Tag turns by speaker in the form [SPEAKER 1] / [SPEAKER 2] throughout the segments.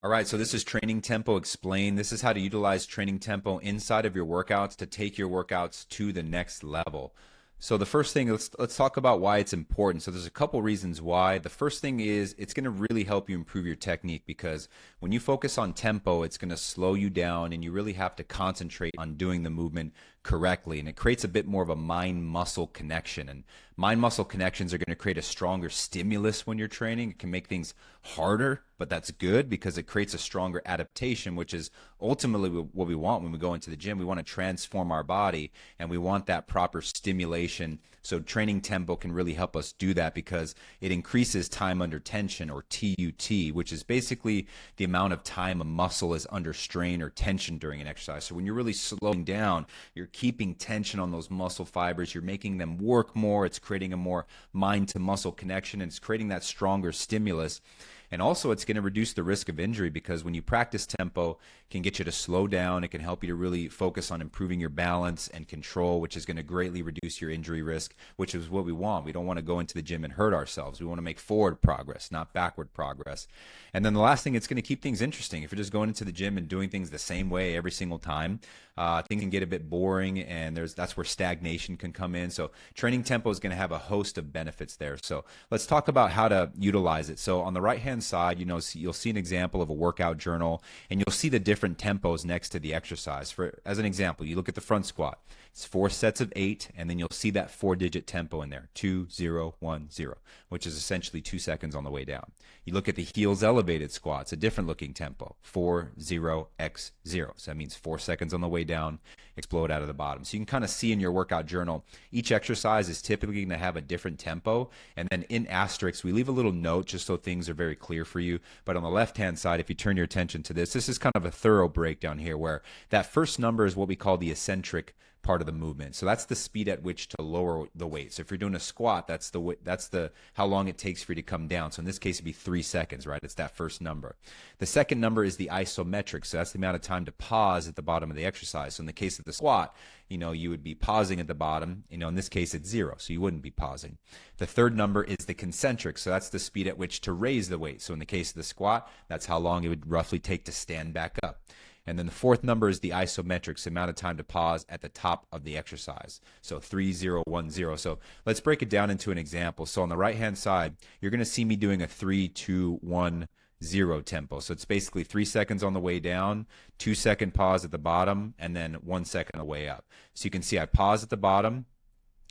[SPEAKER 1] All right, so this is Training Tempo Explained. This is how to utilize training tempo inside of your workouts to take your workouts to the next level. So the first thing, let's talk about why it's important. So there's a couple reasons why. The first thing is it's going to really help you improve your technique because when you focus on tempo, it's going to slow you down and you really have to concentrate on doing the movement correctly. And it creates a bit more of a mind-muscle connection. And mind-muscle connections are going to create a stronger stimulus when you're training. It can make things harder, but that's good because it creates a stronger adaptation, which is ultimately what we want when we go into the gym. We want to transform our body and we want that proper stimulation. So training tempo can really help us do that because it increases time under tension, or TUT, which is basically the amount of time a muscle is under strain or tension during an exercise. So when you're really slowing down, you're keeping tension on those muscle fibers, you're making them work more, it's creating a more mind to muscle connection, and it's creating that stronger stimulus. And also it's going to reduce the risk of injury because when you practice tempo, it can get you to slow down. It can help you to really focus on improving your balance and control, which is going to greatly reduce your injury risk, which is what we want. We don't want to go into the gym and hurt ourselves. We want to make forward progress, not backward progress. And then the last thing, it's going to keep things interesting. If you're just going into the gym and doing things the same way every single time, things can get a bit boring, and that's where stagnation can come in. So training tempo is going to have a host of benefits there. So let's talk about how to utilize it. So on the right-hand side, you'll see an example of a workout journal, and you'll see the different tempos next to the exercise. As an example, you look at the front squat. It's 4 sets of 8, and then you'll see that 4-digit tempo in there, 2, 0, 1, 0, which is essentially 2 seconds on the way down. You look at the heels elevated squat. It's a different looking tempo, 4, 0, x 0. So that means 4 seconds on the way down, explode out of the bottom. So you can kind of see in your workout journal, each exercise is typically going to have a different tempo. And then in asterisks, we leave a little note just so things are very clear for you. But on the left-hand side, if you turn your attention to this is kind of a thorough breakdown here where that first number is what we call the eccentric part of the movement. So that's the speed at which to lower the weight. So if you're doing a squat, that's the how long it takes for you to come down. So in this case, it'd be 3 seconds, right? It's that first number. The second number is the isometric. So that's the amount of time to pause at the bottom of the exercise. So in the case of the squat, you would be pausing at the bottom. In this case, it's 0, so you wouldn't be pausing. The third number is the concentric. So that's the speed at which to raise the weight. So in the case of the squat, that's how long it would roughly take to stand back up. And then the fourth number is the isometric, so amount of time to pause at the top of the exercise. So 3, 0, 1, 0. So let's break it down into an example. So on the right-hand side, you're going to see me doing a 3, 2, 1, 0 tempo. So it's basically 3 seconds on the way down, 2-second pause at the bottom, and then 1 second on the way up. So you can see I pause at the bottom,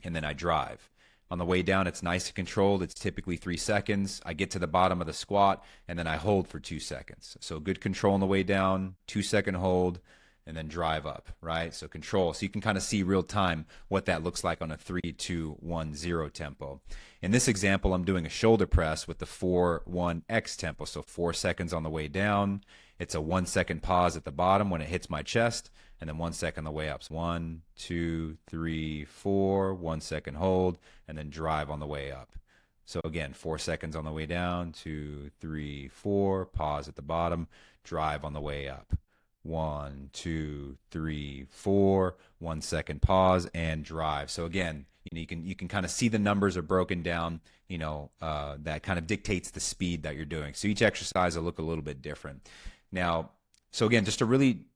[SPEAKER 1] and then I drive. On the way down, it's nice and controlled. It's typically 3 seconds. I get to the bottom of the squat, and then I hold for 2 seconds. So good control on the way down, 2-second hold, and then drive up, right? So control. So you can kind of see real time what that looks like on a 3, 2, 1, 0 tempo. In this example, I'm doing a shoulder press with the 4, 1, x tempo. So 4 seconds on the way down. It's a 1-second pause at the bottom when it hits my chest, and then 1 second on the way up. So 1, 2, 3, 4, 1 second hold, and then drive on the way up. So again, 4 seconds on the way down, 2, 3, 4, pause at the bottom, drive on the way up. 1, 2, 3, 4, 1 second pause, and drive. So again, you can kind of see the numbers are broken down, that kind of dictates the speed that you're doing. So each exercise will look a little bit different. Now, so again, just to really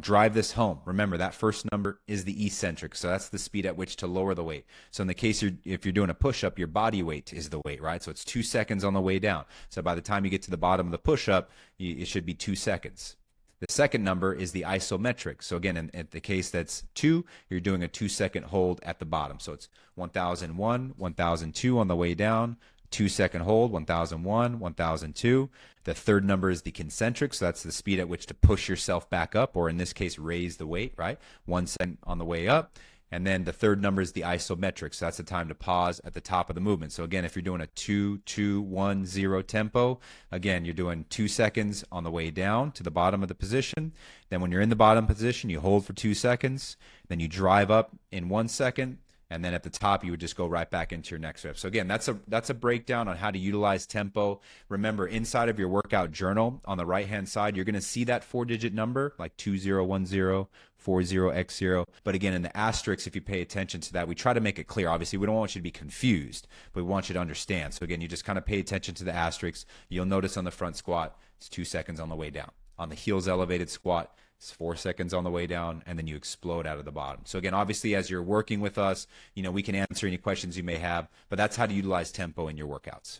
[SPEAKER 1] drive this home. Remember, that first number is the eccentric. So that's the speed at which to lower the weight. So in the case if you're doing a push-up, your body weight is the weight, right? So it's 2 seconds on the way down. So by the time you get to the bottom of the push-up, it should be 2 seconds. The second number is the isometric. So again, in the case that's 2, you're doing a 2-second hold at the bottom. So it's 1001, 1002 on the way down, 2-second hold, 1001, 1002. The third number is the concentric, so that's the speed at which to push yourself back up, or in this case, raise the weight, right? 1 second on the way up. And then the third number is the isometric, so that's the time to pause at the top of the movement. So again, if you're doing a 2, 2, 1, 0 tempo, again, you're doing 2 seconds on the way down to the bottom of the position. Then when you're in the bottom position, you hold for 2 seconds. Then you drive up in 1 second. And then at the top, you would just go right back into your next rep. So again, that's a breakdown on how to utilize tempo. Remember, inside of your workout journal on the right-hand side, you're going to see that 4-digit number, like 2010, 40x0. But again, in the asterisk, if you pay attention to that, we try to make it clear. Obviously, we don't want you to be confused, but we want you to understand. So again, you just kind of pay attention to the asterisk. You'll notice on the front squat, it's 2 seconds on the way down. On the heels elevated squat, it's 4 seconds on the way down, and then you explode out of the bottom. So again, obviously, as you're working with us, we can answer any questions you may have, but that's how to utilize tempo in your workouts.